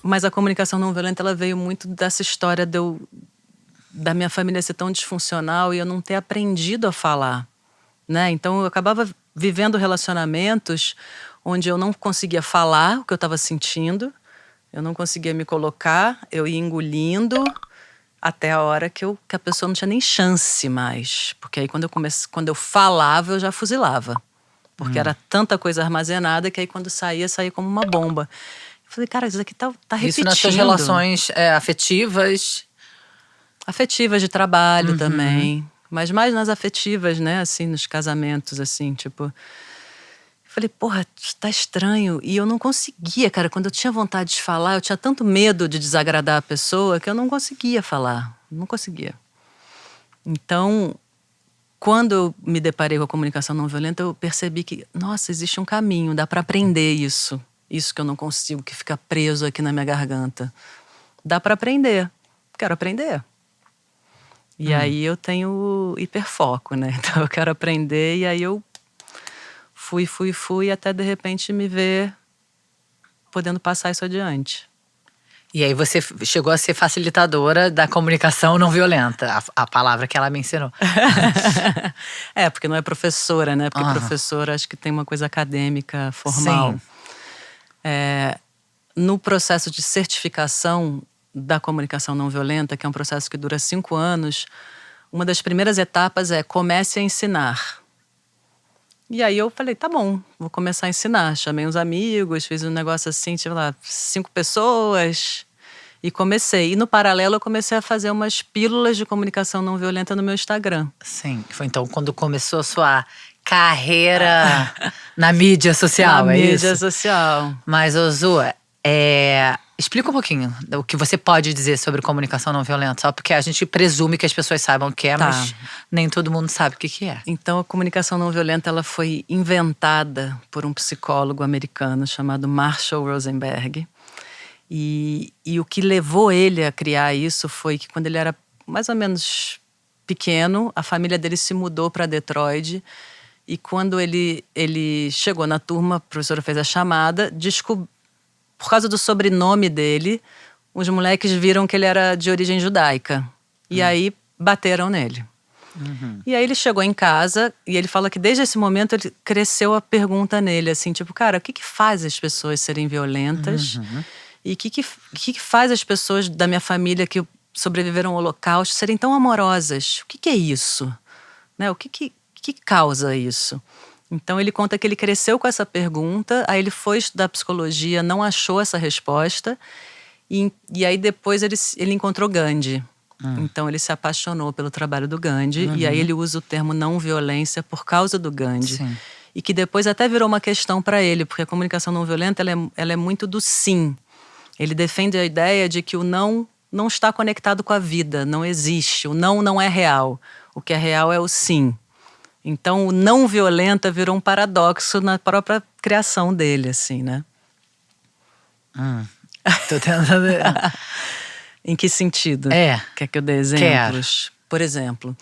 Mas a comunicação não violenta, ela veio muito dessa história da minha família ser tão disfuncional e eu não ter aprendido a falar, né? Então eu acabava vivendo relacionamentos onde eu não conseguia falar o que eu estava sentindo, eu não conseguia me colocar, eu ia engolindo até a hora que a pessoa não tinha nem chance mais. Porque aí quando eu falava, eu já fuzilava. Porque era tanta coisa armazenada que aí quando saía como uma bomba. Eu falei, cara, isso aqui tá repetindo. Isso nas suas relações afetivas? Afetivas de trabalho também. Mas mais nas afetivas, né? Assim, nos casamentos, assim, tipo… Eu falei, porra, tá estranho. E eu não conseguia, cara. Quando eu tinha vontade de falar, eu tinha tanto medo de desagradar a pessoa que eu não conseguia falar. Não conseguia. Então, quando eu me deparei com a comunicação não violenta, eu percebi que, nossa, existe um caminho, dá para aprender isso. Isso que eu não consigo, que fica preso aqui na minha garganta. Dá para aprender. Quero aprender. E aí eu tenho hiperfoco, né? Então eu quero aprender e aí eu fui até de repente me ver podendo passar isso adiante. E aí você chegou a ser facilitadora da comunicação não violenta, a palavra que ela me ensinou. Porque não é professora, né? Porque professora acho que tem uma coisa acadêmica, formal. Sim. No processo de certificação da comunicação não violenta, que é um processo que dura 5 anos, uma das primeiras etapas é comece a ensinar. E aí eu falei, tá bom, vou começar a ensinar. Chamei uns amigos, fiz um negócio assim, tipo lá, 5 pessoas e comecei. E no paralelo eu comecei a fazer umas pílulas de comunicação não violenta no meu Instagram. Sim, foi então quando começou a sua carreira na mídia social, na é isso? Na mídia social. Mas, Zu, explica um pouquinho o que você pode dizer sobre comunicação não violenta. Só porque a gente presume que as pessoas saibam o que é, mas nem todo mundo sabe o que é. Então, a comunicação não violenta ela foi inventada por um psicólogo americano chamado Marshall Rosenberg. E o que levou ele a criar isso foi que quando ele era mais ou menos pequeno, a família dele se mudou para Detroit. E quando ele chegou na turma, a professora fez a chamada, por causa do sobrenome dele, os moleques viram que ele era de origem judaica. E aí bateram nele. E aí ele chegou em casa e ele fala que desde esse momento ele cresceu a pergunta nele, assim, tipo, cara, o que faz as pessoas serem violentas? E o que faz as pessoas da minha família que sobreviveram ao Holocausto serem tão amorosas? O que é isso? Né? O que causa isso? Então ele conta que ele cresceu com essa pergunta, aí ele foi estudar psicologia, não achou essa resposta, e aí depois ele encontrou Gandhi. Então ele se apaixonou pelo trabalho do Gandhi, e aí ele usa o termo não violência por causa do Gandhi. Sim. E que depois até virou uma questão para ele, porque a comunicação não violenta ela é muito do sim. Ele defende a ideia de que o não está conectado com a vida, não existe, o não é real. O que é real é o sim. Então, o não violenta virou um paradoxo na própria criação dele, assim, né? Tô tentando… Em que sentido? Quer que eu dê exemplos? Quero. Por exemplo,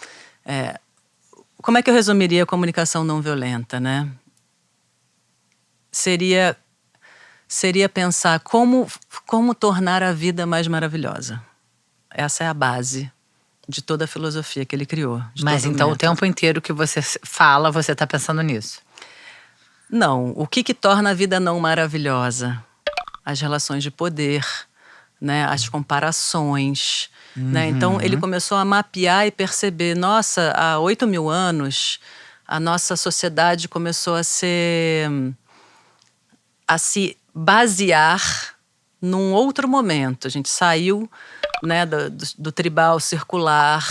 como é que eu resumiria a comunicação não violenta, né? Seria pensar como tornar a vida mais maravilhosa. Essa é a base de toda a filosofia que ele criou. Mas então o tempo inteiro que você fala, você tá pensando nisso? Não. O que torna a vida não maravilhosa? As relações de poder, né? As comparações. Né? Então ele começou a mapear e perceber, nossa, há 8.000 anos, a nossa sociedade começou a se basear num outro momento. A gente saiu, né, do tribal circular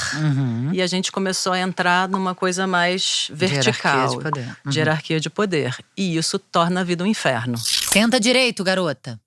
e a gente começou a entrar numa coisa mais vertical. De hierarquia de poder. E isso torna a vida um inferno. Senta direito, garota.